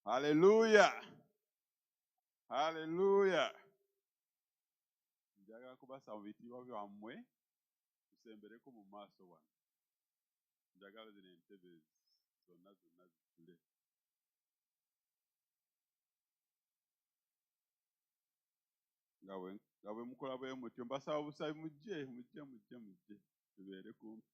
Hallelujah. Hallelujah. Njagala kubasaba bitibwa byammwe tusembereko mu maaso wano. Njagala zino entebe zonna zitule. Nga bwe mukola bwe mutyo mbasaba busabi mujje tubeere kumpi.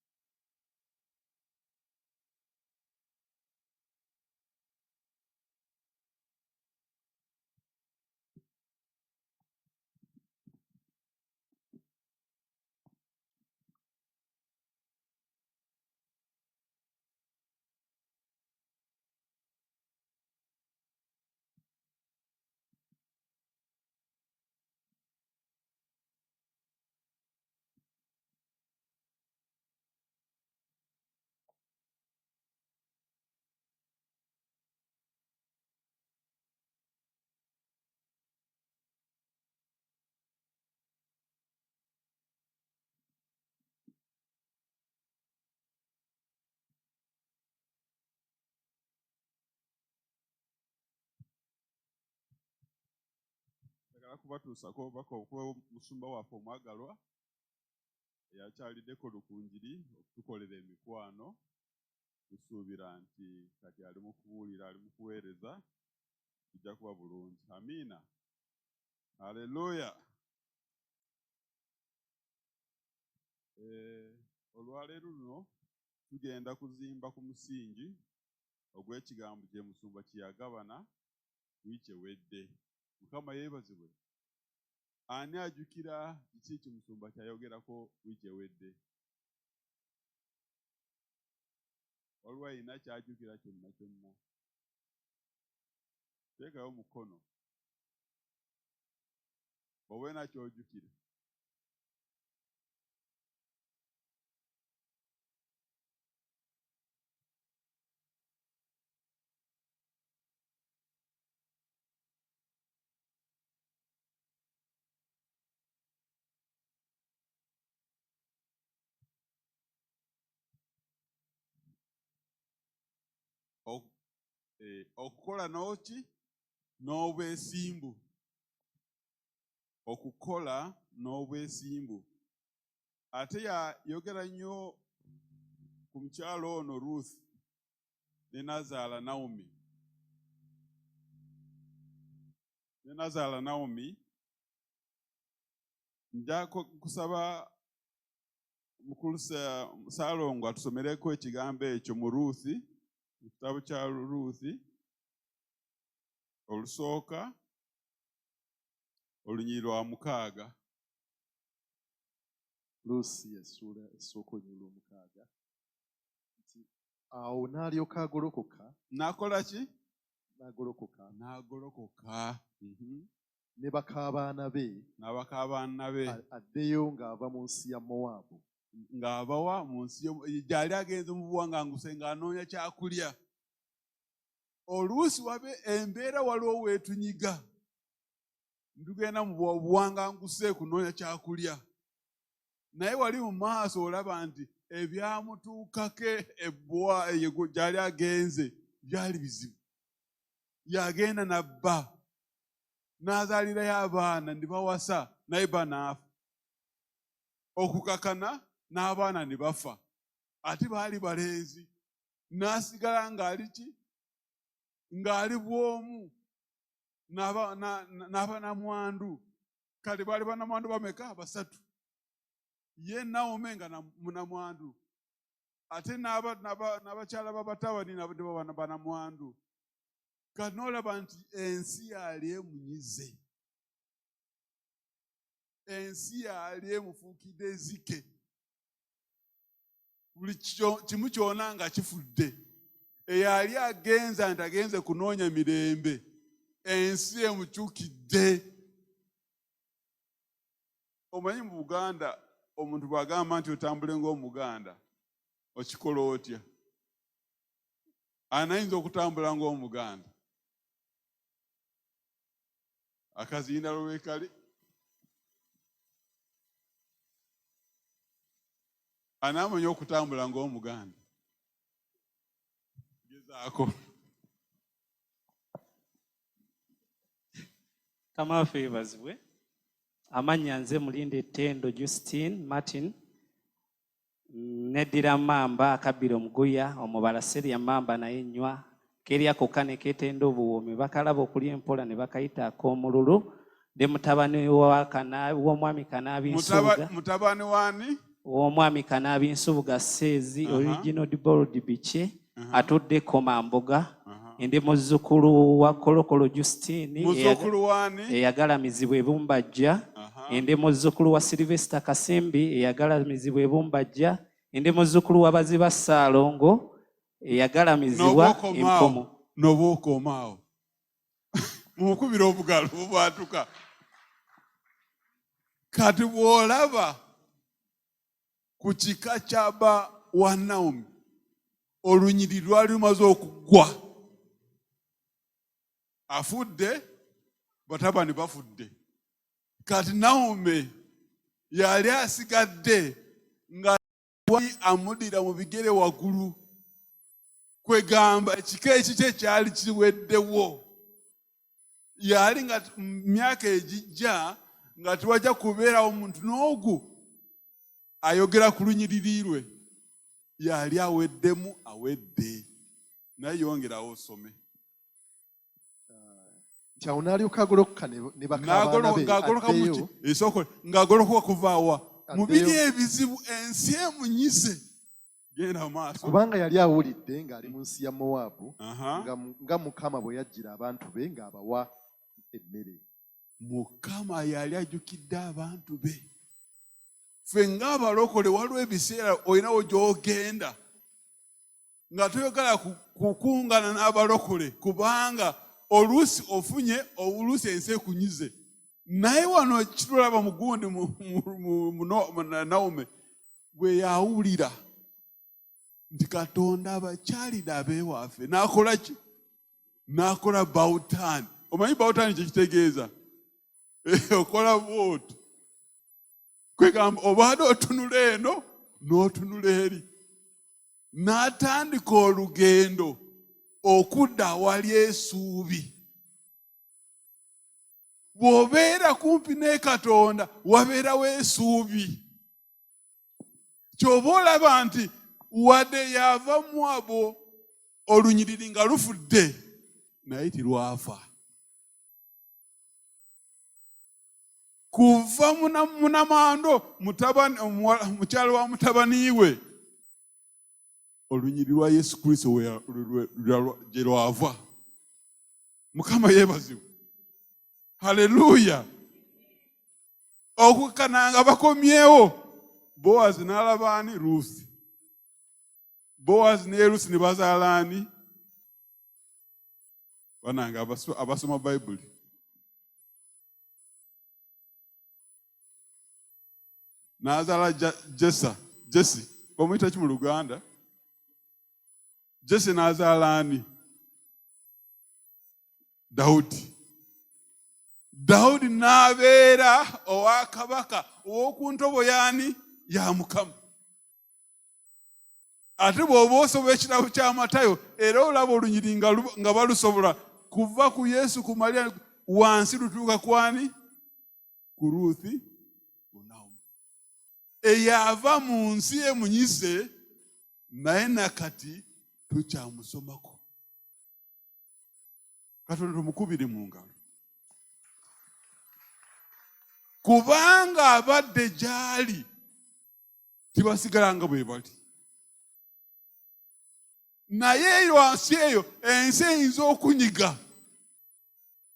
Njagala kubatuusako obubaka okuba omusumba waffe omwagalwa eyakyaliddeko lukunjiri okutukolera emikwano. Tusuubira nti kati ali mu kubuulira, ali mu kuweereza, kijja kuba bulungi. Amiina. Haleluya. Olwaleero luno tugenda kuzimba ku musingi ogw'ekigambo kye musumba kye yagabana wiiki ewedde. Mukama yeebazibwe. Ani ajjukira kiki kye musumba kyayogerako wiiki ewedde? Waliwo alina kyajjukira kyonna kyonna? Teekayo mukono. Oba olina ky'ojjukira. Okukola n'oki? N'obwesimbu. Okukola n'obwesimbu. Ate yayogera nnyo ku mukyalo ono Ruth ne nazaala Naomi. Nja kusaba mukulu Saalongo atusomereko ekigambo ekyo mu Ruth, mu kitabo kya Ruth olusooka olunyiri lwa 6. Lusi essuula esooka olunyiri lwa 6. Nti awo n'alyoka agolokoka. N'akola ki? N'agolokoka. Ne bakabaana be. N'abakabaana be. Addeyo ng'ava mu nsi ya Mowaabu. Ng'avawa mu nsi gy'ali agenze mu buwanganguse ng'anoonya kyakulya. Oluusi wabe embeera waliwo weetunyiga. Tugenda mu buwanganguse kunoonya kyakulya. Naye wali mu maaso olaba nti ebyamutuukako ebbwa gy'ali agenze byali bizibu. Yagenda n'abba. N'azaalirayo abaana ne bawasa naye bba n'afa. Okukakana n'abaana ne bafa. Ate baali balenzi. N'asigala ng'ali ki? Ng'ali bwomu. N'abanamwandu. Kale baali banamwandu bameka? 3. Ye Naomi nga munamwandu. Ate n'abakyala b'abatabani nabo baba banamwandu. Kati n'olaba nti ensi yali emunyize. Ensi yali emufuukidde ezike. Buli kimu kyonna nga kifudde. Eyali agenza nti agenze kunoonya mirembe. Ensi emukyukidde. Omanyi mu Buganda omuntu bw'agamba nti otambule ng'Omuganda okikola otya? Anayinza okutambula ng'Omuganda? Akazinda lwekali. Anamanya okutambula ng'Omuganda? Gezaako. Kamafe yeebazibwe. Amannya nze Mulinde Ttendo Justine Martin. Neddira Mamba akabbira omuguya omubala Seria Mamba naye nnywa kerya kokka ne keetenda obuwoomi bakalaba okulya empola ne bakayita ak'omululu de mutabani w'omwami Kanaabi Nsubuga. Mutabani wani? W'omwami Kanaabi Nsubuga Seezi original board biche atudde Komamboga. Ndi muzzukulu wa Kolokolo Justine eyagalamizibwa e Bumbajja. Ndi muzzukulu wa Sylvester Kasimbi eyagalamizibwa e Bumbajja. Ndi muzzukulu wa Baziba Ssaalongo eyagalamizibwa Empomo. N'obwokomaawo mukubira obugalo bubwatuka. Kati bw'olaba ku kika ky'aba wa Naomi olunyiri lwali lumaze okugwa, afudde, batabani bafudde. Kati Naomi yali asigadde nga amudira mu bigere waggulu, kwegamba ekika ekikye kyali kiweddewo. Yali nga myaka egijja nga tiwajja kubeerawo omuntu n'ogu ayogera ku lunyiriri lwe. Yali aweddemu awedde. Naye yongerawo osome. Nti awo n'alyoka agolokoka ne bakabaana be addeyo. Ng'agolokoka kuvaawa mu biri ebizibu ensi emunyize. Genda maaso. Kubanga yali awulidde ng'ali mu nsi ya Mowaabu nga Mukama bwe yajjira abantu be ng'abawa emmere. Mukama yali ajjukidde abantu be. Ffe ng'abalokole waliwo ebiseera olinawo gy'ogenda nga toyagala kukuŋŋaana n'abalokole kubanga oluusi ofunye oluusi ensi ekunyize. Naye wano kitulaba mu gundi mu Naomi bwe yawulira nti Katonda abakyalira abeewaffe n'akola ki? N'akola bawutaani. Omanyi bawutaani kye kitegeeza? Okola bw'otyo. Kwegamba obaade otunula eno n'otunula eri. N'atandika olugendo okudda awali essuubi. Bw'obeera kumpi ne Katonda wabeerawo essuubi. Ky'oba olaba nti wadde yava mu abo olunyiriri nga lufudde naye tirwafa. Kuva Munamando mukyalo wa mutabani we olunyiriri lwa Yesu Kristo gye lwava. Mukama yeebazibwe. Haleluya. Okukkananga bakomyewo. Bowazi n'alaba ani? Ruusi. Bowazi ne Ruusi ne bazaala ani? Banange abasoma Bayibuli. N'azaala Jesse. Bamuyita ki mu Luganda? Jesse n'azaala ani? Dawudi. Dawudi n'abeera owa kabaka ow'oku ntobo y'ani? Ya Mukama. Ate bw'oba osobola ekitabo kya Matayo era olaba olunyiri nga balusobola kuva ku Yesu ku Mariya wansi lutuuka kwani? Ku Ruuthi. Eyava mu nsi emunyize naye nakati tukyamusomako. Katonda tumukubire mu ngalo. Kubanga abadde gy'ali tibasigalanga bwe bali. Naye wansi eyo ensi eyinza okunyiga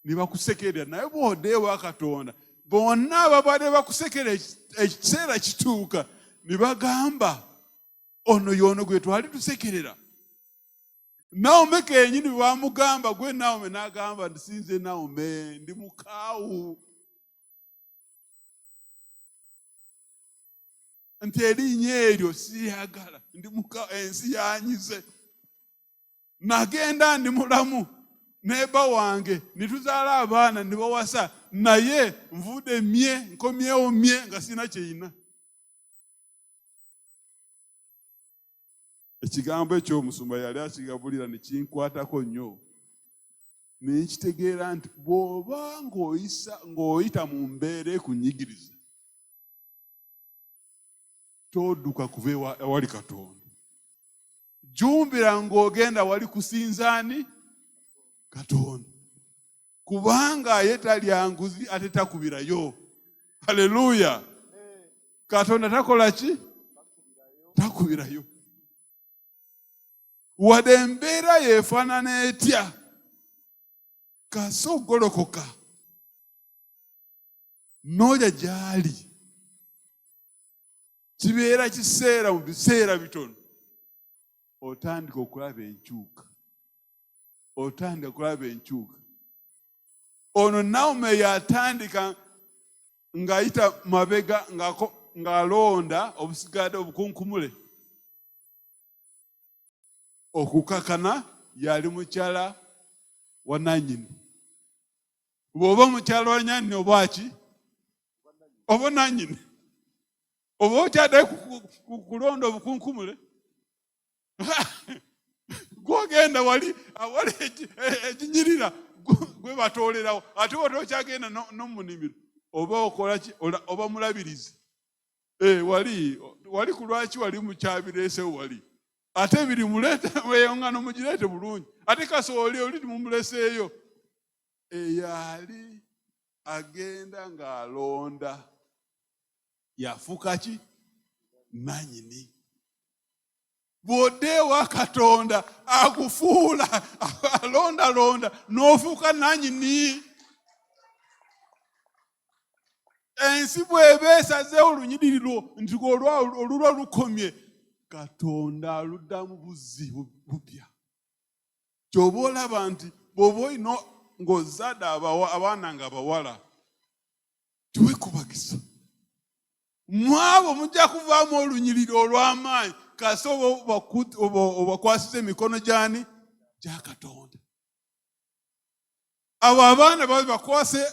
ne bakusekerera. Naye bw'oddeyo wa Katonda bonna ababadde bakusekera ekiseera kituuka ne bagamba ono y'ono gwe twali tusekerera. Naomi kennyini bwe bamugamba gwe Naomi n'agamba nti sinze Naomi ndi mukaawu. Nti erinnya eryo siyagala ndi mukaawu ensi yanyize. Nagenda ndi mulamu neba wange nituzaala abaana ne bawasa naye nvudde mye nkomyewo mye nga sina kyeyina. Ekigambo ekyo omusumba yali akigabulira ne kinkwatako nnyo. Nekitegeera nti bw'oba ng'oyita mu mbeera ekunyigiriza, todduka kuva ewali Katonda. Jjumbira ng'ogenda wali kusinzaani Katonda. Kubanga ye talya nguzi ate takubirayo. Haleluya. Katonda takola ki? Takubirayo. Wadde embeera yeefaanana etya, kasa ogolokoka n'oja gy'ali, kibeera kiseera mu biseera bitono, otandika okulaba enkyuka. Otandika okulaba enkyuka. Ono Nawomi yatandika ng'ayita mabega ng'alonda obusigadde obukunkumule. Okukakana yali mukyala wa nannyini. Bw'oba mukyala wa nannyini oba ki? Oba nannyini. Oba okyadde kulonda obukunkumule. Gwogenda wali awali ekinyirira gwe batoolerawo. Ate wali okyagenda n'omunimiro. Oba okola ki? Oba mulabirizi. Wali ku lwaki wali mukyabireesewo wali. Ate biri mulete weyongano mugireete bulungi. Ate kasooli oli mumuleseeyo. Eyali agenda ng'alonda yafuuka ki? Nannyini. Bw'odda ewa Katonda akufuula alondalonda n'ofuuka nannyini. Ensi bw'eba esazeewo olunyiriri nti olulwa lukomye, Katonda aluddamu buzzi bupya. Ky'oba olaba nti bw'oba olina ng'ozadde abaana nga bawala, tiweekubagisa. Mu abo mujja kuvaamu olunyiriri olw'amaanyi kasa obakwasiza emikono gy'ani? Gya Katonda. Abo abaana bakwase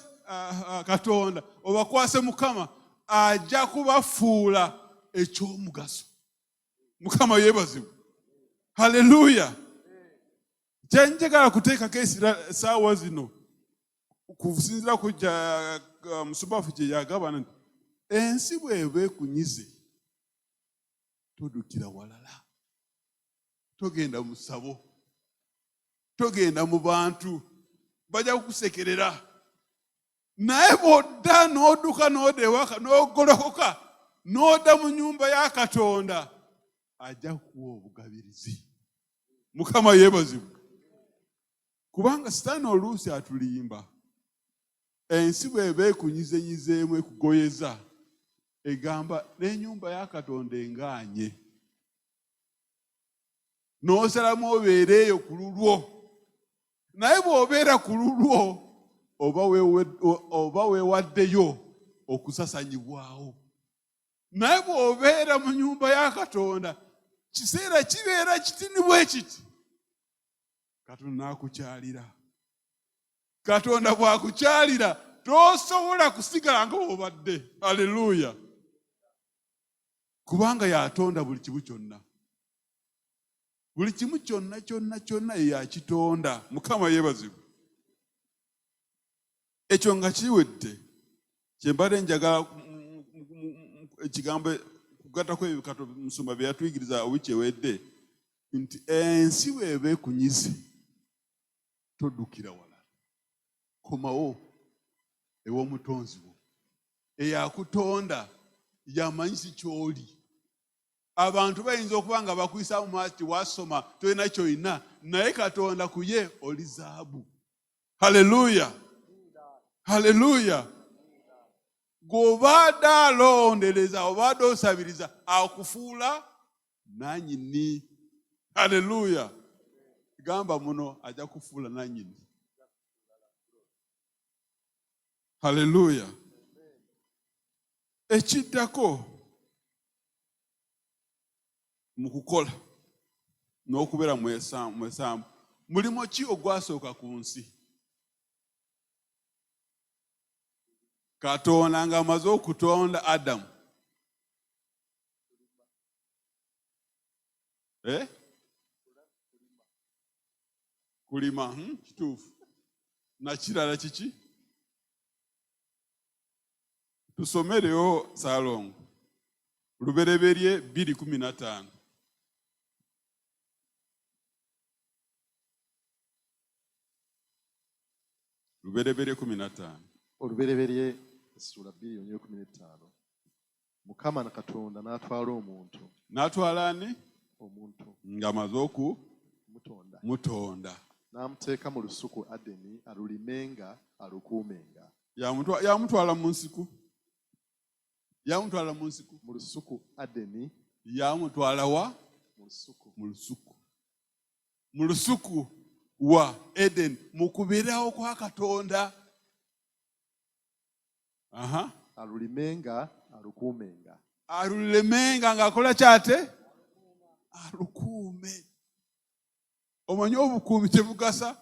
Katonda, obakwase Mukama, ajja kubafuula eky'omugaso. Mukama yeebazibwe. Haleluya. Kyenjagala kuteekako essaawa zino, kusinziira ku Musumbafu kye yagabana nti ensi bw'eba ekunyize, toddukira walala. Togenda mu ssabo. Togenda mu bantu. Bajja kukusekerera. Naye bw'odda n'odduka n'odda ewaka n'ogolokoka n'odda mu nnyumba ya Katonda, ajja kuwa obugabirizi. Mukama yeebazibwe. Kubanga Sitaani oluusi atulimba. Ensi bw'eba ekunyizenyizeemu ekugoyeza, egamba n'ennyumba ya Katonda engaanye. N'osalamu obeere eyo ku lulwo. Naye bw'obeera ku lulwo, oba weewaddeyo okusasanyibwawo. Naye bw'obeera mu nnyumba ya Katonda, kiseera kibeera kitini bwe kiti. Katonda n'akukyalira. Katonda bw'akukyalira, tosobola kusigala nga bw'obadde. Haleluya. Kubanga yatonda buli kimu kyonna. Buli kimu kyonna kyonna kyonna yakitonda. Mukama yeebazibwe. Ekyo nga kiwedde, kye mbadde njagala ekigambo kugattako ebyo Katonda Musumba bye yatuyigiriza wiiki ewedde, nti ensi bw'eba ekunyize, toddukira wala. Komawo ew'omutonzi wo. Eyakutonda yamanyisi ky'oli. Abantu bayinza okuba nga bakuyisaamu maaso wasoma tolina ky'olina, naye Katonda ku ye oli zaabu. Haleluya. Haleluya. Gw'obadde alondereza, obadde osabiriza, akufuula nannyini. Haleluya. Gamba muno ajja kufuula nannyini. Haleluya. Ekiddako mu kukola n'okubeera mwesambu, mulimo ki ogwasooka ku nsi? Katonda ng'amaze okutonda Adamu. Kulima, kituufu. na kirala kiki tusomereyo Salongo Lubereberye 2:15 Lubereberye 15 Olubereberye essula 2:15 Mukama na Katonda n'atwala omuntu. N'atwala ani? Omuntu. Ng'amaze mutonda. N'amuteeka mu lusuku Adeni alulimenga alukuumenga. Yamutwala mu nsiku. Yamutwala mu nsiku. Mu lusuku Adeni. Yamutwala wa? Mu lusuku. Mu lusuku. Mu lusuku wa Eden. Mu kubeerawo kwa Katonda. Aha. Alulimenga alukuumenga. Alulimenga ng'akola kyate? Alukuume. Omanyi obukuumi tebugasa?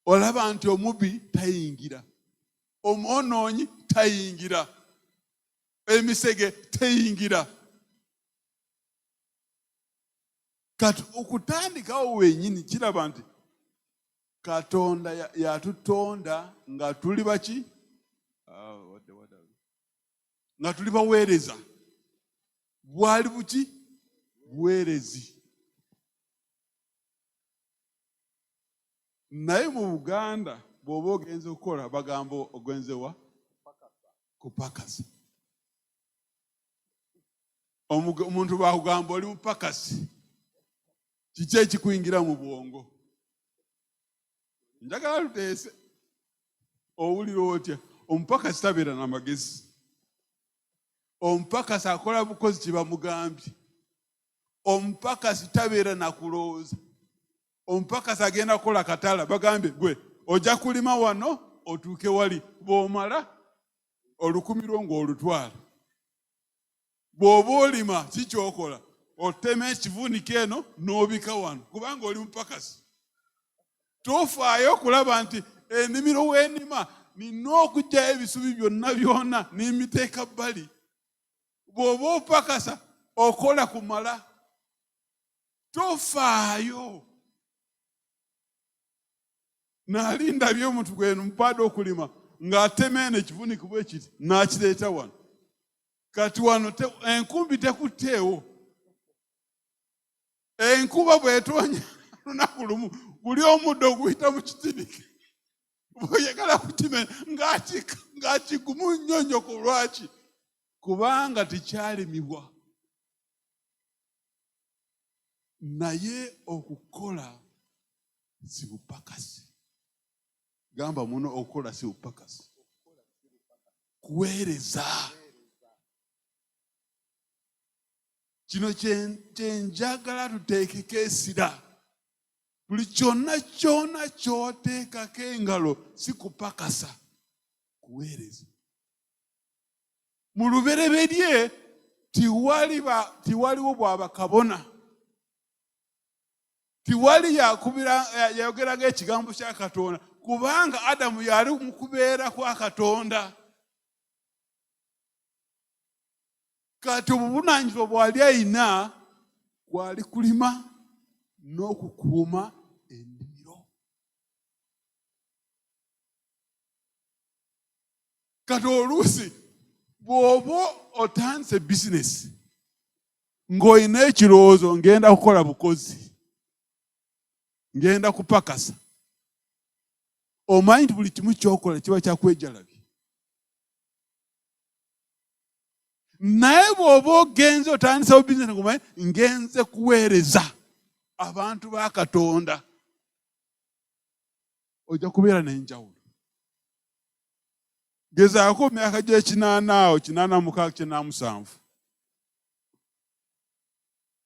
Olaba nti omubi tayingira. Omwonoonyi tayingira. Emisege teyingira. Kati okutandikawo wenyini kiraba nti Katonda yatutonda nga tuli baki? Nga tuli baweereza. Bwali buki? Buweerezi. Naye mu Buganda bw'oba ogenze okukola bagamba ogenzewa? Kupakasa. Omuntu bakugamba oli mupakasi. Kiki ekikuyingira mu bwongo? Njagala luteese. Owulira otya? Omupakasi tabeera n'amagezi. Omupakasi akola bukozi kibamugambye. Omupakasi tabeera na kulowooza. Omupakasi agenda kukola katala bagambye gwe ojja kulima wano otuuke wali bw'omala olukumirwo ng'olutwala. Bw'oba olima kikyokola otema ekivunike eno n'obika wano kubanga oli mupakasi. Tofaayo okulaba nti ennimiro w'ennima nina okuggyayo ebisubi byonna n'imiteeka bbali. Bw'oba opakasa okola kumala. Tofaayo. Nalinda by'omuntu gwenu mpaada okulima ng'atema eno ekivunike bwe kiti n'akireeta wano. Kati wano enkumbi tekutteewo. Enkuba bw'etonya lunaku lumu guli omuddo oguyita mu kitinike. Bw'oyagala kukimenya ng'akigumu nnyonyoko lwaki? Kubanga tekyalimibwa. Naye okukola si bupakasi. Gamba muno okukola si bupakasi. Kuweereza. Kino kyenjagala tuteekeko essira. Buli kyonna ky'oteekako engalo si kupakasa. Kuweereza. Mu lubereberye tiwaliwo bw'abakabona. Tiwali yayogeranga ekigambo kya Katonda kubanga Adamu yali mu kubeera kwa Katonda. Kati obuvunaanyizibwa bwali ayina gwali kulima n'okukuuma ennimiro. Kati oluusi bw'oba otandise bizinesi ng'olina ekirowoozo ngenda kukola bukozi, ngenda kupakasa, omanyi nti buli kimu ky'okola kiba kyakwejjalabye. Naye bw'oba ogenze otandisawo bizinesi ngomanyi ngenze kuweereza abantu ba Katonda, ojja kubeera n'enjawulo. Gezaako mu myaka gy'ekinaana 86-97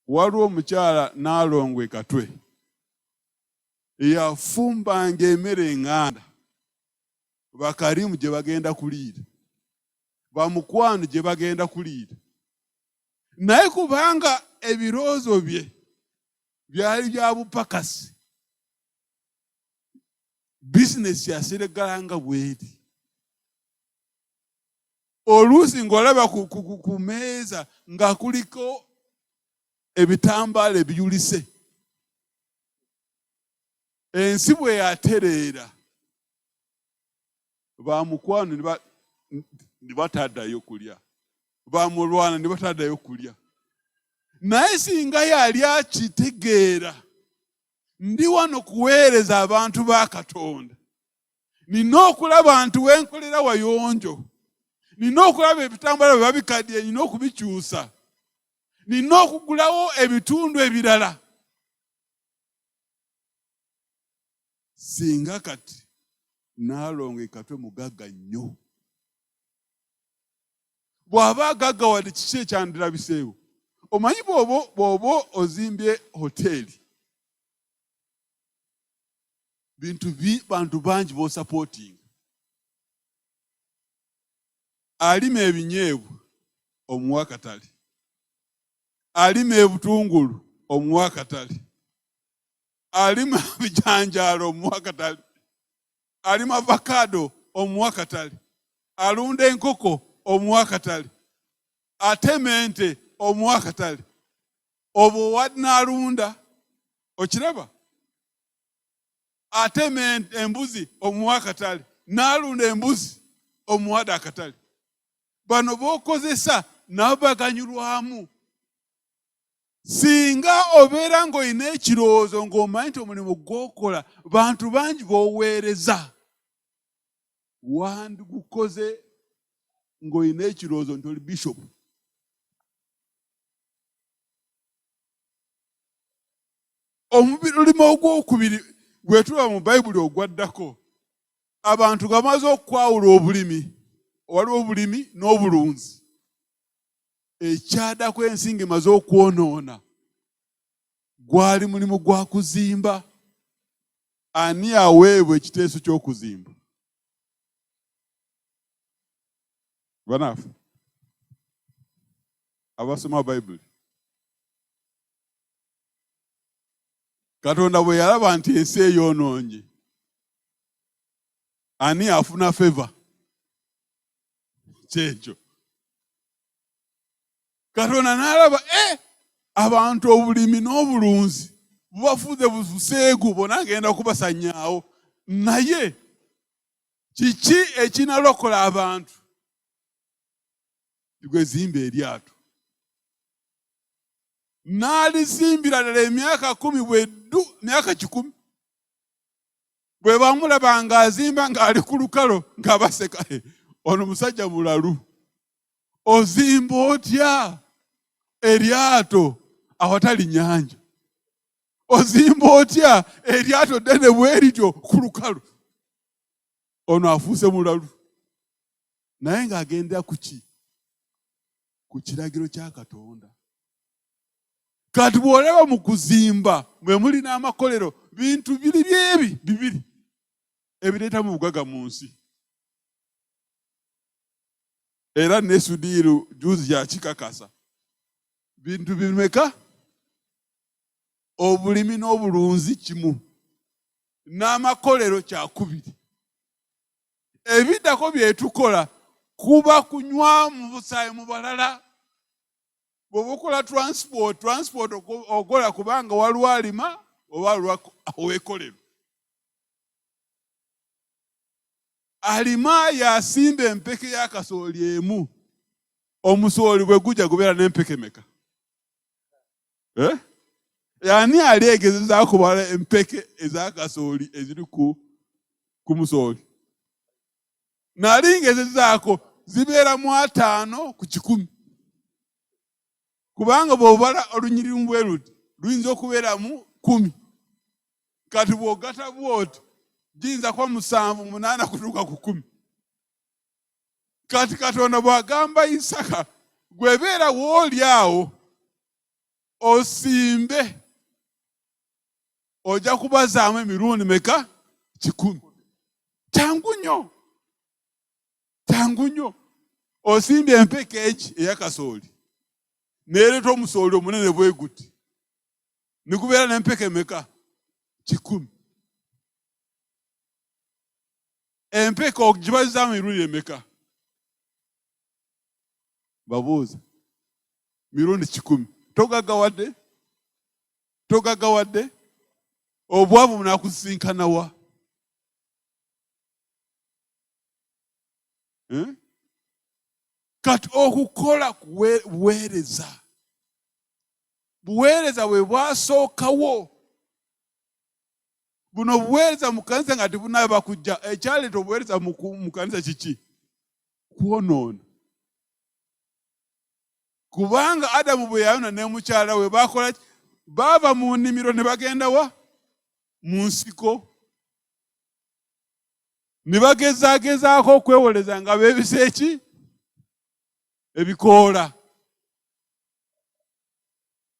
waliwo omukyala Naalongwe Katwe yafumbanga emmere eŋŋanda bakalimu gye bagenda kuliira, bamukwano gye bagenda kuliira. Naye kubanga ebirowoozo bye byali bya bupakasi, bizinesi yaseregalanga bweri. Oluusi ng'olaba ku meeza nga kuliko ebitambaala ebiyulise. Ensi bwe yatereera bamukwano ne bataddayo kulya, bamulwana ne bataddayo kulya. Naye singa yali akitegeera, ndi wano kuweereza abantu ba Katonda, nina okulaba abantu wenkolera wayonjo, nina okulaba ebitambala bwe babikaddiye nina okubikyusa, nina okugulawo ebitundu ebirala. Singa kati Naalongo Katwe mugagga nnyo, bw'aba agaggawadde kiki ekyandirabiseewo? Omanyi bw'oba ozimbye hoteri, bantu bangi b'osapootinga. Alima ebinyeebwa omuwa akatale, alima ebutungulu omuwa akatale, alima ebijanjaalo omuwa akatale, alima avocado omuwa akatale, alunda enkoko omuwa akatale, atema ente omuwa akatale. Obwo wadnaalunda okiraba? Atema embuzi omuwa akatale, naalunda embuzi omuwadde akatale. Bano b'okozesa nabo baganyulwamu. Singa obeera ng'olina ekirowoozo ng'omanyi nti omulimu gw'okola bantu bangi b'oweereza, wandigukoze ng'olina ekirowoozo nti oli bishopu. Omulimo ogwokubiri gwe tulaba mu Bayibuli ogwaddako, abantu gamaze okwawula obulimi, waliwo obulimi n'obulunzi. Ekyaddako ensinga emaze okwonoona gwali mulimu gwa kuzimba. Ani aweebwa ekiteeso ky'okuzimba? Banaafu abasoma Bayibuli. Katonda bwe yalaba nti ensi eyoonoonye, ani afuna feva? Kyekyo. Katonda n'alaba abantu obulimi n'obulunzi bubafuze buseegu, bona agenda kubasanyaawo. Naye kiki ekinalokola abantu? Gwe zimba eryato. N'alizimbira ddala emyaka 10 myaka 10. Bwe bamulaba ng'azimba ng'ali ku lukalo ng'abaseka, ono musajja mulalu, ozimba otya eryato awatali nnyanja? Ozimba otya eryato ddene bwe lityo ku lukalu? Ono afuuse mulalu. Naye ng'agendera ku ki? Ku kiragiro kya Katonda. Kati bw'olaba mu kuzimba mwe muli n'amakolero, bintu biri bibiri ebireetamu bugaga mu nsi. Era ne Sudiiru juzi yakikakasa. Bintu bimeka? Obulimi n'obulunzi kimu, n'amakolero kyakubiri. Ebiddako byetukola kuba kunywa mu busaayi mu balala. Bw'oba okola transport okola kubanga waliwo alima oba waliwo aweekolero. Alima yasimba empeke ya kasooli emu, omusooli bwe gujja gubeera n'empeke meka? Ani ali egezezzaako kubala empeke eza kasooli eziri ku musooli? Nali ngezezzaako zibeeramu 5 ku 100. Kubanga bw'obala olunyiriri bwe luti luyinza okubeeramu 10. Kati bw'ogatta bw'oti giyinza kuba 7, 8 kutuuka ku 10. Kati Katonda bw'agamba Isaka, gwebeera w'oli awo osimbe, ojja kubazaamu emirundi meka? 10. Kyangu nnyo, kyangu nnyo. Osimbye empeke eki ey'akasooli neereeta omusooli omunene bwe guti, nigubeera n'empeke meka? 10. Empeke ogibazaamu mirundi emeka? Babuuza. Mirundi 10. Togaggawadde? Togaggawadde? Obwavu bunaakusisinkana wa? Kati okukola buweereza. Buweereza bwe bwasookawo. Buno buweereza mu kanisa nga tebunaba kujja. Ekyaleeta obuweereza mu kanisa kiki? Kwonoona. Kubanga Adamu bwe yayona ne mukyala we bakola baava mu nnimiro ne bagenda wa? Mu nsiko. Ne bagezaagezaako okwewoleza nga beebisa eki? Ebikoola.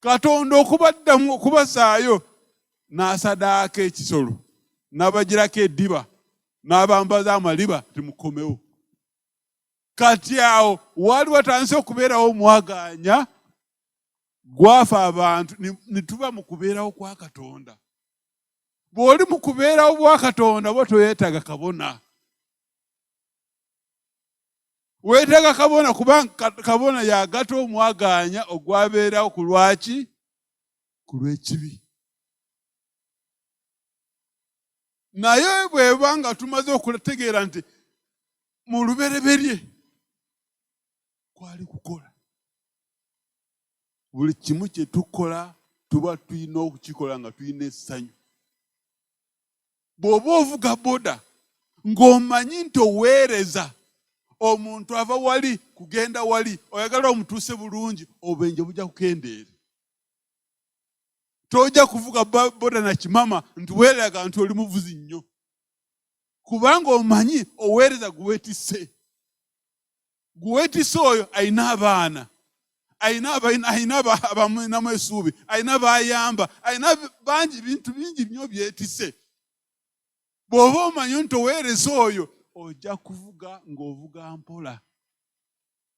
Katonda okubaddamu okubasaayo n'asadaaka ekisolo n'abagirako eddiba n'abambaza amaliba timukomewo. Kati awo wali watandise okubeerawo omwagaanya gwafa abantu ne tuba mu kubeerawo kwa Katonda. Bw'oli mu kubeerawo bwa Katonda bo toyeetaaga kabona. Weetaaga kabona kubanga kabona yagata omwagaanya ogwabeerawo ku lwaki? Ku lw'ekibi. Naye bwebanga tumaze okutegeera nti mu lubereberye kwali kukola. Buli kimu kye tukola tuba tulina okukikola nga tulina essanyu. Bw'oba ovuga boda ng'omanyi nti oweereza omuntu ava wali kugenda wali oyagala omutuuse bulungi, obubenje bujja kukendeera. Tojja kuvuga boda na kimama nti weeraga nti oli muvuzi nnyo. Kubanga omanyi oweereza guweetisse. Guweetisse oyo ayina abaana. Ayina abamunamu essuubi. Ayina bayamba. Ayina bangi bintu bingi nnyo byetisse. Bw'oba omanyi nti oweereza oyo ojja kuvuga ng'ovuga mpola.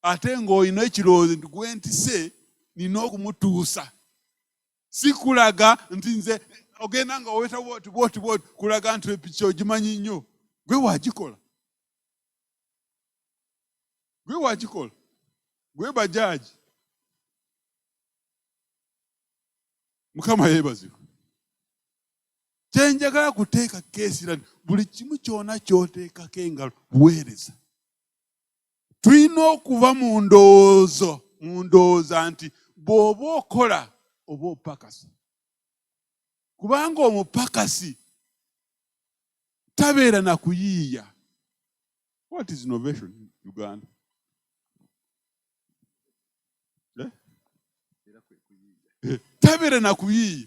Ate ng'olina ekirowoozo nti gwentisse nina okumutuusa. Si kulaga nti nze ogenda nga oweeta bwoti kulaga nti epiki ogimanyi nnyo. Gwe wagikola. Gwe wagikola. Gwe bajaaji. Mukama yeebazibwe. Kyenjagala kuteeka keesira buli kimu kyona ky'oteekako engalo buweereza. Tulina okuva mu ndowooza nti bw'oba okola oba opakasi. Kubanga omupakasi tabeera na kuyiiya. What is innovation in Uganda? Tabeera na kuyiiya.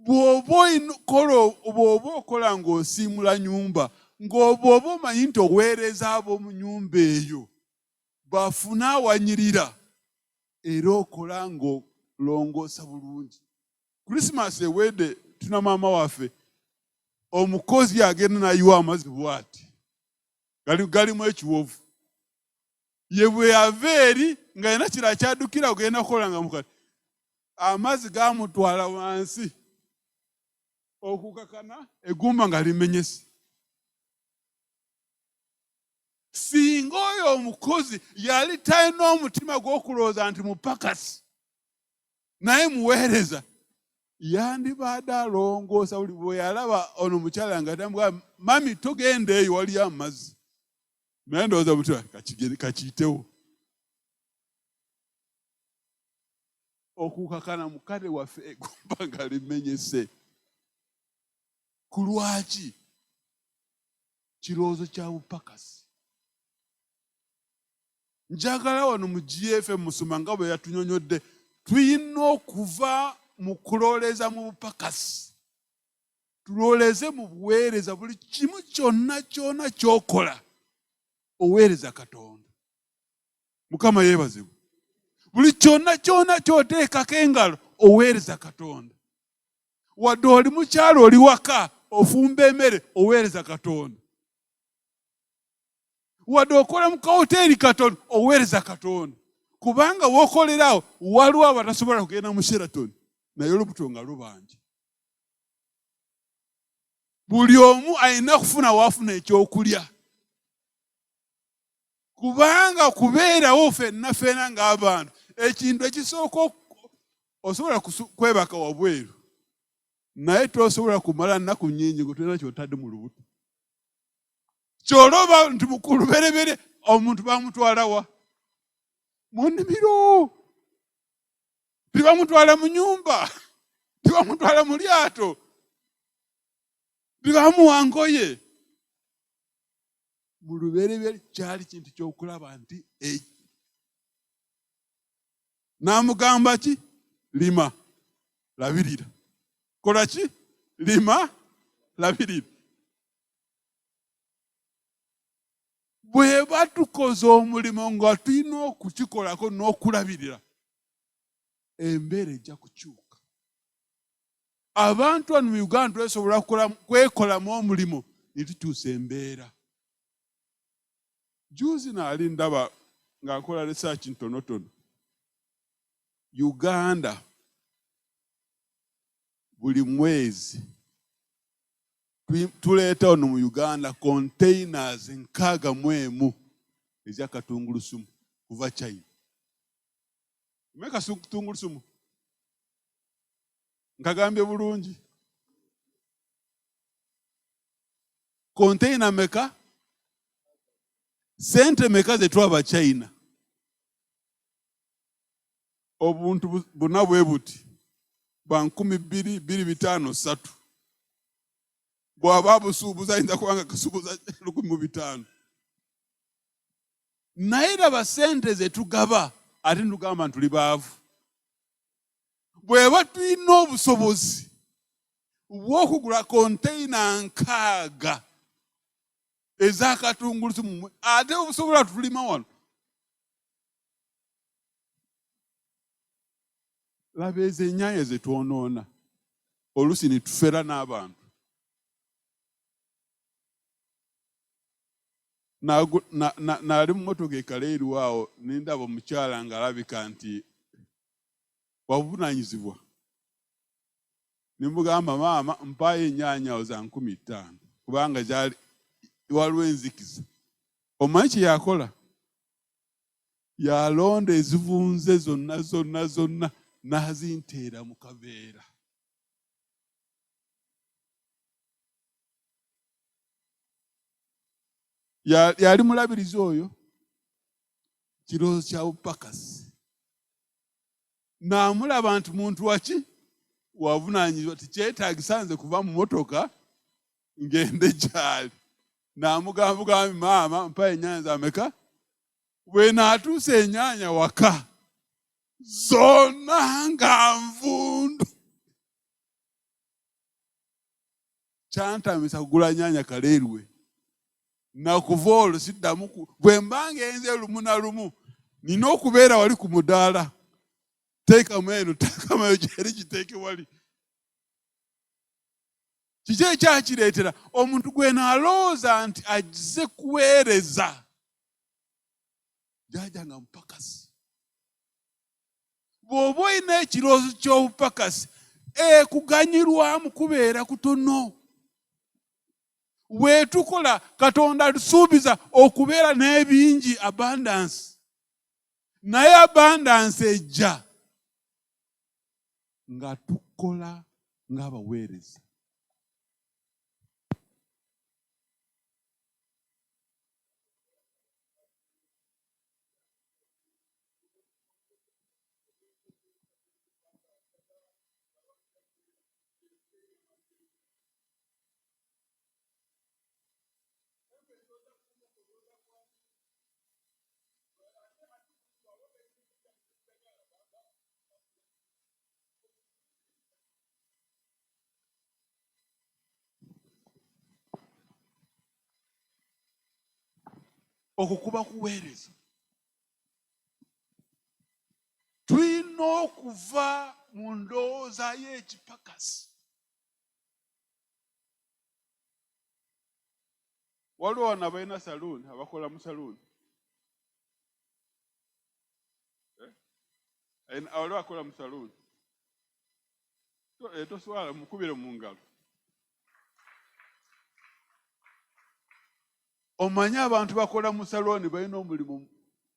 Bw'oba okola ng'osiimula nyumba, ng'oba omanyi nti oweereza ab'omu nyumba eyo bafuna awanyirira, era okola ng'olongoosa bulungi. Christmas ewedde tuna maama waffe omukozi agenda nayiwa amazzi bw'ati galimu ekiwovu. Ye bwe yava eri nga yena kira kyaddukira ogenda kukola nga mukati amazzi gaamutwala wansi okukakana eggumba nga limenyese. Singa oyo omukozi yali talina omutima gw'okulowooza nti mupakasi naye muweereza, yandibadde alongoosa buli bwe yalaba ono mukyala nga tamugamba mami togenda eyo waliyo amazzi. Naye ndowooza mutima kakiyitewo. Okukakana mukade waffe eggumba nga limenyese. Ku lwaki? Kirowoozo kya bupakasi. Njagala wano mu GFM Musoma nga bwe yatunyonyodde, tulina okuva mu kulooleza mu bupakasi. Tulooleze mu buweereza. Buli kimu kyonna ky'okola oweereza Katonda. Mukama yeebazibwe. Buli kyonna ky'oteekako engalo oweereza Katonda. Wadde oli mukyalo oli waka ofumba emmere oweereza Katonda. Wadde okola mu kawoteeri Katonda oweereza Katonda. Kubanga w'okolerawo waliwo abatasobola kugenda mu Sheraton naye olubuto nga lubanja. Buli omu alina kufuna wafuna ekyokulya. Kubanga kubeerawo ffenna ng'abantu ekintu ekisooka osobola kwebaka wabweru naye tosobola kumala nnaku nnyingi ng'otolina ky'otadde mu lubuto. kyoloba nti mukulu berebere omuntu bamutwala wa mu nnimiro, tibamutwala mu nyumba, tibamutwala mu lyato, tibamuwa ngoye. Mu lubereberye kyali kintu ky'okulaba nti n'amugamba ki? Lima, labirira. Kola ki? Lima, labirira. Bwe batukoze omulimu nga tulina okukikolako n'okulabirira, embeera ejja kukyuka. Abantu wano mu Uganda twesobola kwekolamu omulimu ne tukyusa embeera. Juzi naali ndaba nga nkola research ntonotono. Uganda buli mwezi tuleeta ono mu Uganda containers 61 ezya katungulusumu kuva China. Meka katungulusumu nkagambye bulungi. Container meka? Sente meka ze twaba China. Obuntu buna bwe buti ba 2,253 bw'aba busuubuza ayinza kubanga kasuubuza 1,500. Naye laba sente ze tugaba ate ntugamba tuli baavu. Bweba tulina obusobozi bw'okugula konteyina 6 ez'akatungulusumu ate obusobola tulima wano. Laba ezo ennyaanya ze twonoona oluusi ne tufera n'abantu. Naali mu mmotoka ekala eriwaawo ne ndaba omukyala ng'alabika nti wabuvunaanyizibwa. Ne mugamba maama mpaayo ennyaanya za 15,000 kubanga waliwo enzikiza. Omanyi kye yakola? Yalonda ezivunze zonna n'azinteera mu kaveera. Yali mulabirizi oyo kirowoozo kya bupakasi. N'amulaba nti muntu waki? Wavunaanyizibwa tikyetaagisa nze kuva mu motoka ngende gyali. N'amugamba maama mpa ennyaanya za meka? Bwe naatuusa ennyaanya waka zonna nga nvundu. Kyantamisa kugula nnyaanya kaleerwe. Nakuva olwo siddamu bwe mba ngenze lumu na lumu nina okubeera wali ku mudaala. Teekamu eno teekamayo gyeri giteeke wali. Kiki ekyakireetera? Omuntu gwe naalowooza nti agize kuweereza gyajjanga mupakasi. Bw'oba olina ekirowoozo ky'obupakasi kuganyirwamu kubeera kutono. Weetukola Katonda atusuubiza okubeera n'ebingi, abundance. Naye abundance ejja nga tukola ng'abaweereza. Okukuba kuweereza. Tulina okuva mu ndowooza y'ekipakasi. Waliwo wano abalina saluuni, abakola mu saluuni. Waliwo akola mu saluuni. Toswala mukubire mu ngalo. Omanyi abantu bakola mu saluuni balina omulimu,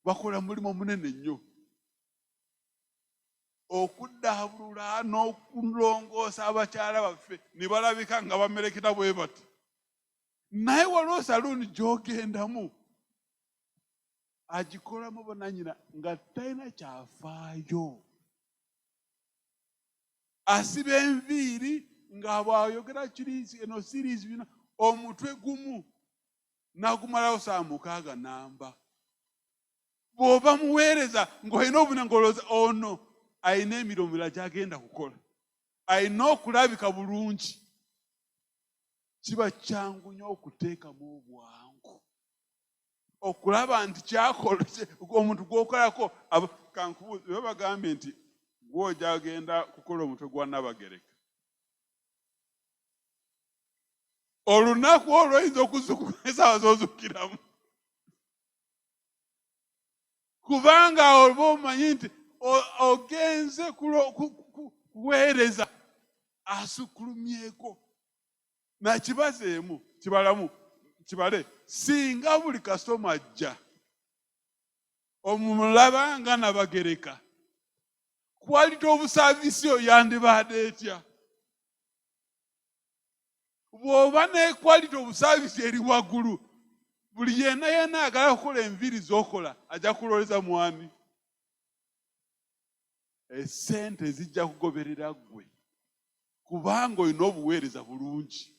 bakola mulimu munene nnyo. Okuddaabulula n'okulongoosa abakyala baffe ne balabika nga bamerekera bwe bati. naye waliwo saluuni gy'ogendamu agikolamu bonnanyina nga talina kyafaayo. Asiba enviiri nga bw'ayogera eno siriizi bino omutwe gumu n'agumalawo saa 6 namba. Bw'oba muweereza ng'olina obunengoloza ono alina emirimu mirala gy'agenda kukola, alina okulabika bulungi, kiba kyangu nnyo okuteekamu obwangu okulaba nti kyakola omuntu gw'okolako. Kankubuuze bwe bagambye nti gw'ojja agenda kukola omutwe gwa Nnabagereka, olunaku olwoyinza okuzukuka esaawa z'ozukiramu, kubanga oba omanyi nti ogenze kuweereza asukulumyeko. Nakibazeemu kibalamu kibale, singa buli kasitoma ajja omulaba nga Nnabagereka, quality of service yo yandibadde etya? Bw'oba ne quality of service eri waggulu, buli yenna ayagala kukola enviiri z'okola ajja kuloweza mwani. Essente zijja kugoberera ggwe kubanga olina obuweereza bulungi.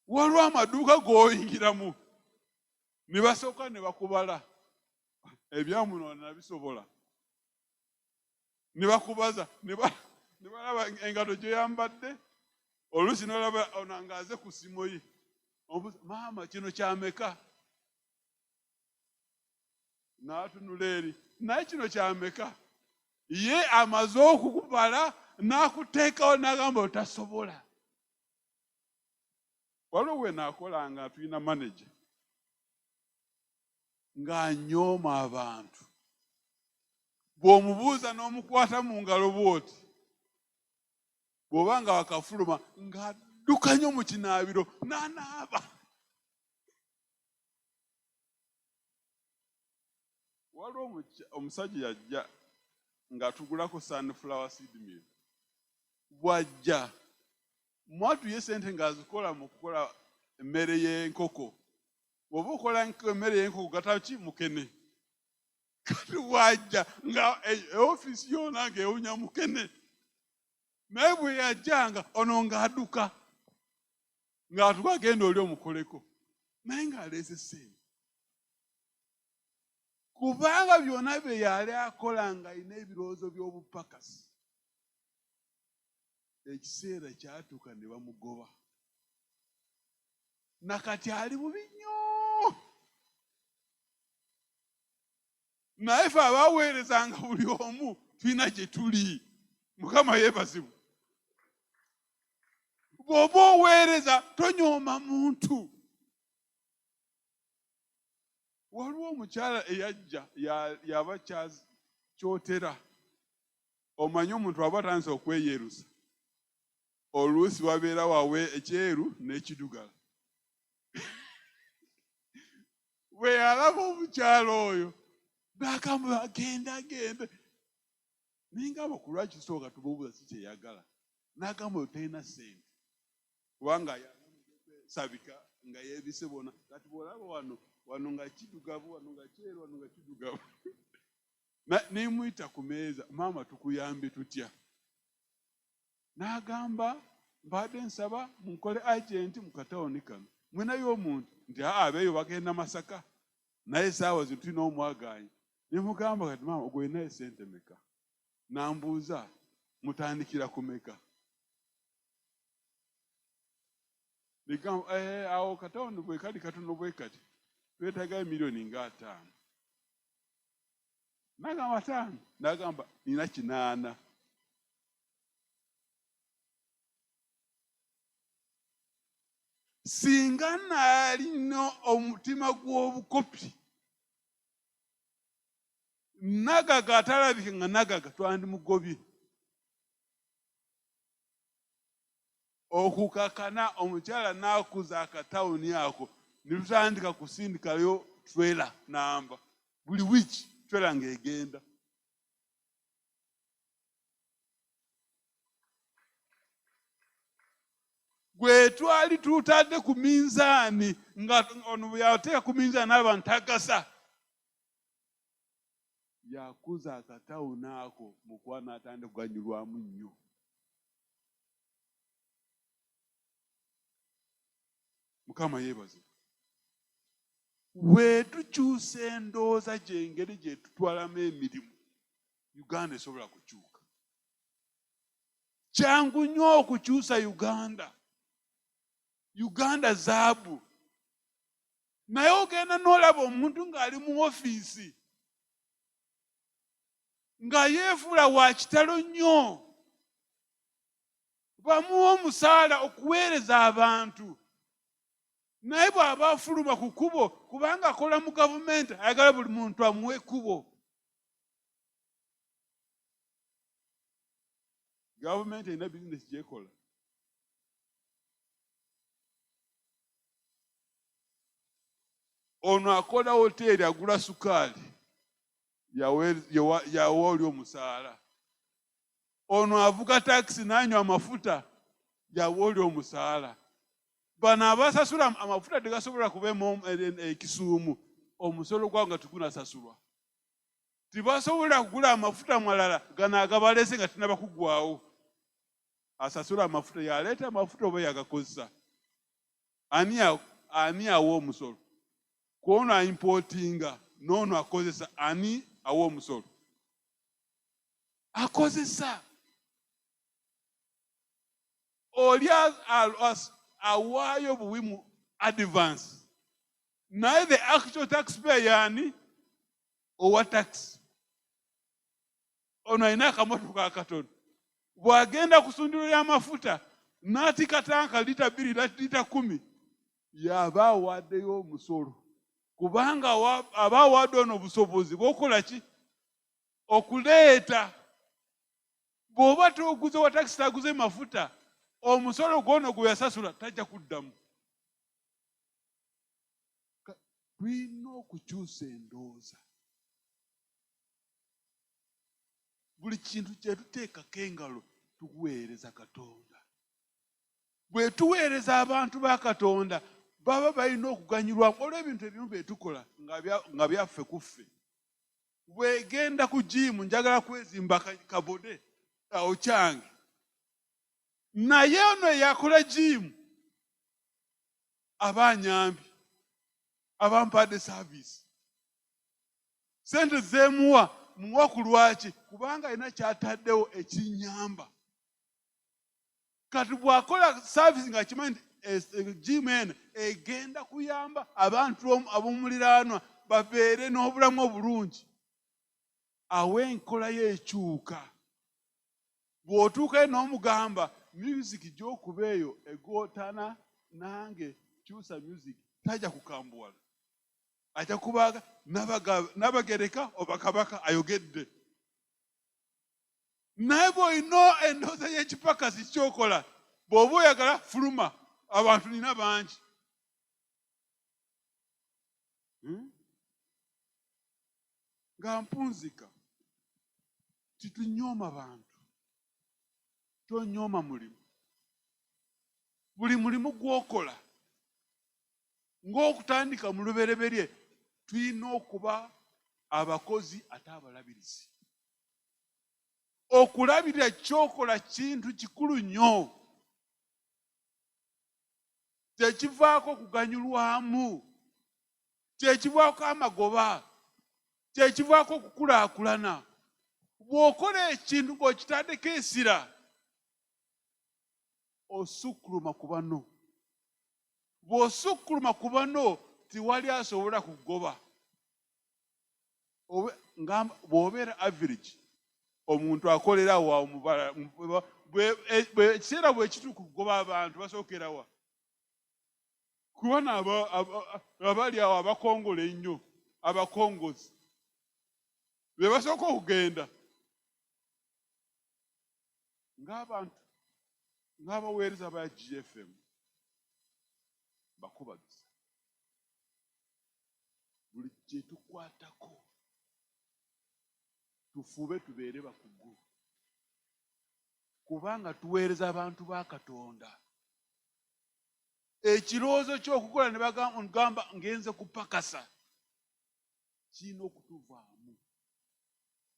Waliwo amaduuka g'oyingiramu ne basooka ne bakubala ebyamuno nabisobola, ne bakubaza ne balaba engato gy'oyambadde, oluusi n'olaba ono ng'aze ku ssimu ye, maama kino kyameka? N'atunula eri, naye kino kyameka? Ye amaze okukubala n'akuteekawo n'agamba otasobola. Waliwo we naakola nga tulina manager ng'anyooma abantu, bw'omubuuza n'omukwata mu ngalo bw'oti, bw'oba nga wakafuluma ng'adduka nnyo mu kinaabiro n'anaaba. Waliwo omusajja yajja ng'atugulako sunflower seed meal. Bw'ajja mwatuye sente ng'azikola mu kukola emmere y'enkoko. Bw'oba okola emmere y'enkoko gataki mukene. Kati bw'ajja nga ofiisi yonna ng'ewunya mukene. Naye bwe yajjanga ono ng'adduka ng'atuka agenda oli omukoleko, naye ng'aleese ssente. Kubanga byonna bye yali akola ng'alina ebirowoozo by'obupakasi, ekiseera kyatuuka ne bamugoba. Nakati ali bubi nnyo. Naye ffe abaaweerezanga buli omu tulina gye tuli. Mukama yeebazibwe. Bw'oba oweereza tonyooma muntu. Waliwo omukyala eyajja yaba kyotera. Omanyi omuntu aba atandise okweyerusa, oluusi wabeera wawe ekyeru n'ekiddugala. Bwe yalaba omukyala oyo n'agamba agenda. Naye ngamba ku lwaki tusooka tumubuuza si kyeyagala. N'agamba oyo talina ssente kubanga sabika nga yeebise bona. Kati bw'olaba wano nga kiddugavu, wano nga kyeru, wano nga kiddugavu. N'emuyita ku meeza, maama tukuyambe tutya? N'agamba mbadde nsaba munkole agenti mu katawuni kano. Mwenayo omuntu nti abeeyo bagenda Masaka, naye essaawa zino tulina omwagaanya. Ne mugamba kati maama ogwo olinayo ssente meka? N'ambuuza mutandikira ku meka? Negamba awo katawuni bwe kali katono bwe kati twetaaga miliyoni nga 5. N'agamba 5. N'agamba nina 8. Singa naalina omutima gw'obukopi, Nagaga atalabike nga Nagaga twandimugobye. Okukakana omukyala n'akuza akatawuni ako, ne tutandika kusindikayo trailer namba. Buli wiki trailer ng'egenda. gwe twali tutadde ku minzaani nga ono yateeka ku minzaani abantu tagasa yakuza akatawuni ako mu kuba n'atandika kuganyulwamu nnyo. Mukama yeebaze. Bwe tukyusa endowooza gy'engeri gye tutwalamu emirimu, Uganda esobola kukyuka. Kyangu nnyo okukyusa Uganda. Uganda zaabu. Naye ogenda n'olaba omuntu ng'ali mu ofiisi nga yeefuula wa kitalo nnyo, bamuwa omusaala okuweereza abantu, naye bw'aba afuluma ku kkubo kubanga akola mu gavumenti ayagala buli muntu amuwe ekkubo. Gavumenti erina bizinesi gyekola. Ono akola hoteeri agula sukaali yawa oli omusaala. Ono avuga takisi n'anywa amafuta yawa oli omusaala. Bano abasasula amafuta tegasobola kubeemu ekisuumu, omusolo gwago nga tegunasasulwa. Tibasobola kugula amafuta malala gano agabalese nga tinaba kuggwawo. Asasula amafuta yaleeta amafuta oba yagakozesa. Ani awa omusolo? Kwono aimportinga n'ono akozesa, ani awa omusolo? Akozesa. Oli awaayo buwi mu advance. Naye the actual taxpayer yani owa tax. Ono alina akamotoka akatono. Bw'agenda ku ssundiro ly'amafuta n'atika tanka lita 2 lita 10 yaba awaddeyo omusolo. Kubanga aba awadde ono obusobozi bw'okola ki? Okuleeta. Bw'oba toguze wa takisi taguze mafuta, omusolo gwono gwe yasasula tajja kuddamu. Tulina okukyusa endowooza. Buli kintu kye tuteekako engalo tuweereza Katonda. Bwe tuweereza abantu ba Katonda baba balina okuganyulwamu olw'ebintu ebimu bye tukola nga byaffe kuffe. Bwegenda ku jimu njagala kwezimba kabode awo kyange. Naye ono yakola jimu abanyambi abampadde service. Sente zemuwa muwa ku lwaki? Kubanga alina kyataddewo ekinyamba. Kati bw'akola service nga kimanyi jimu eno egenda kuyamba abantu ab'omuliraanwa babeere n'obulamu obulungi. Awo enkola y'ekyuka. Bw'otuukayo n'omugamba music gy'okuba eyo egootana nange kyusa music, tajja kukambuwala. Ajja kubaga Nabagereka oba Kabaka ayogedde. Naye bw'olina endowooza y'ekipakasi ky'okola, bw'oba oyagala fuluma, abantu nina bangi. Nga mpunzika titunyooma bantu, tonyooma mulimu. Buli mulimu gw'okola ng'okutandika mu lubereberye tulina okuba abakozi ate abalabirizi. Okulabirira ky'okola kintu kikulu nnyo. Tekivaako kuganyulwamu, tekivaako amagoba, tekivaako okukulaakulana. Bw'okola ekintu ng'okitaddeko essira, osukkuluma ku banno. Bw'osukkuluma ku banno tiwali asobola kugoba. Bw'obeera average, omuntu akolera wa omubala, ekiseera bwe kituuka kugoba abantu basookera wa? Kubona abali awo abakongola ennyo, abakongozi be basooka okugenda. Ng'abantu ng'abaweereza ba GFM bakubagiza. Buli kye tukwatako tufube tubeere bakugu. Kubanga tuweereza abantu ba Katonda. ekirowoozo ky'okukola ne bagamba ngenze kupakasa kirina okutuvaamu.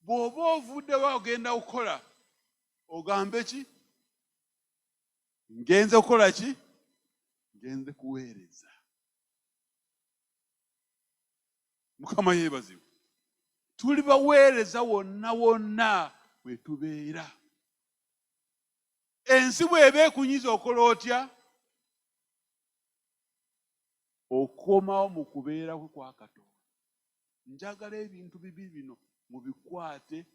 Bw'oba ovuddewo ogenda kukola ogambe ki? Ngenze kukola ki? Ngenze kuweereza. Mukama yeebazibwe. Tuli baweereza wonna wonna we tubeera. Ensi bw'eba ekunyiza okola otya? Okomawo mu kubeera kwa Katonda. Njagala ebintu bibiri bino mubikwate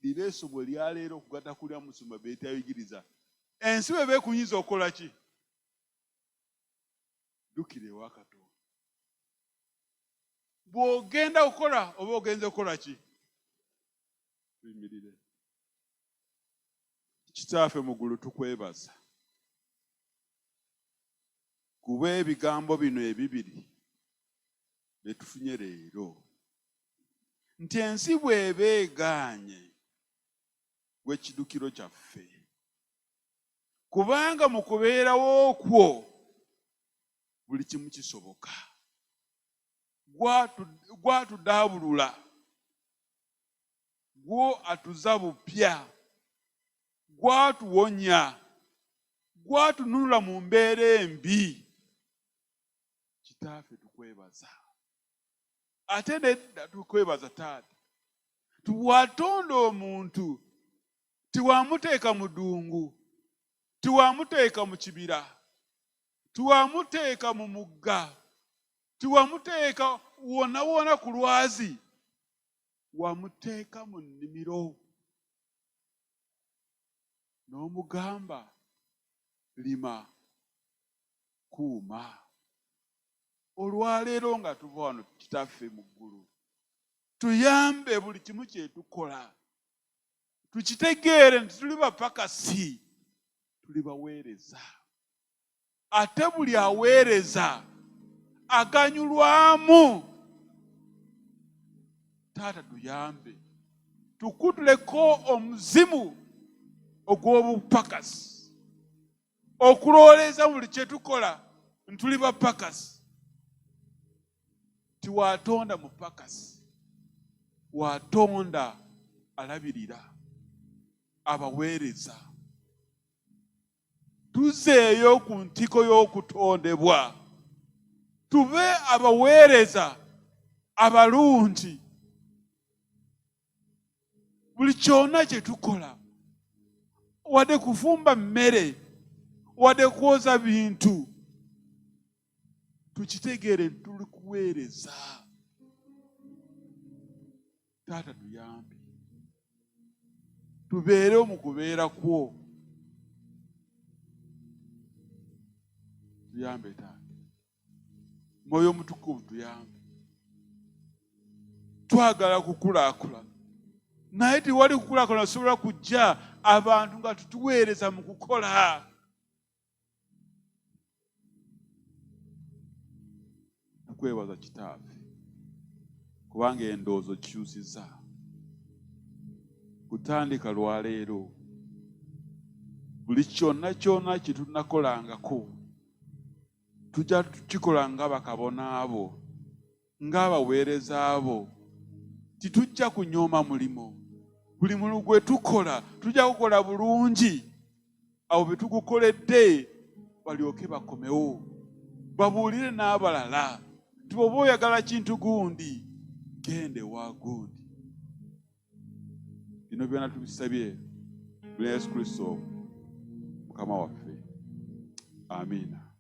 libe essomo lya leero okugatta kulya musumba beetayigiriza. Ensi bw'eba ekunyiza okola ki? Ddukira ewa Katonda. Bw'ogenda kukola oba ogenze kukola ki? Tuyimirire. Kitaffe mu ggulu tukwebaza kuba ebigambo bino ebibiri bye tufunye leero, nti ensi bw'eba egaanye gwe kiddukiro kyaffe, kubanga mu kubeerawo kwo buli kimu kisoboka. Gwatudaabulula, gwo atuza bupya, gwatuwonya, gwatununula mu mbeera embi. Kitaffe tukwebaza. Ate nedda tukwebaza Taata. Tiwatonda omuntu, tiwamuteeka mu ddungu, tiwamuteeka mu kibira, tiwamuteeka mu mugga, tiwamuteeka wonna wonna ku lwazi, wamuteeka mu nnimiro n'omugamba lima, kuuma. Olwaleero nga tuva wano Kitaffe mu ggulu, tuyambe buli kimu kye tukola tukitegeere nti tuli bapakasi, tuli baweereza. Ate buli aweereza aganyulwamu. Taata tuyambe tukutuleko omuzimu ogw'obupakasi, okulowooleza buli kye tukola ntuli bapakasi. Tiwatonda mupakasi, watonda alabirira, abaweereza. Tuzeeyo ku ntiko y'okutondebwa, tube abaweereza abalungi. Buli kyonna kye tukola, wadde kufumba mmere, wadde kwoza bintu, tukitegeere tuli kuweereza. Taata tuyambe tubeere mu kubeera kwo. Tuyambe Taata. Mwoyo Mutukuvu tuyambe. Twagala kukulaakulana, naye tewali kukulaakulana kusobola kujja abantu nga tutuweereza mu kukola. Tukwebaza Kitaffe kubanga endowoozo kikyusiza. Kutandika lwaleero buli kyonna kyonna kye tunakolangako tujja tukikola nga bakabona abo, ng'abaweereza abo. Titujja kunyooma mulimo. Buli mulimu gwe tukola tujja kukola bulungi. Abo be tugukoledde balyoke bakomewo, babuulire n'abalala. Bw'oba oyagala kintu gundi, gende wa gundi. Bino byonna tubisabye mu Yesu Kristo Mukama waffe. Amiina.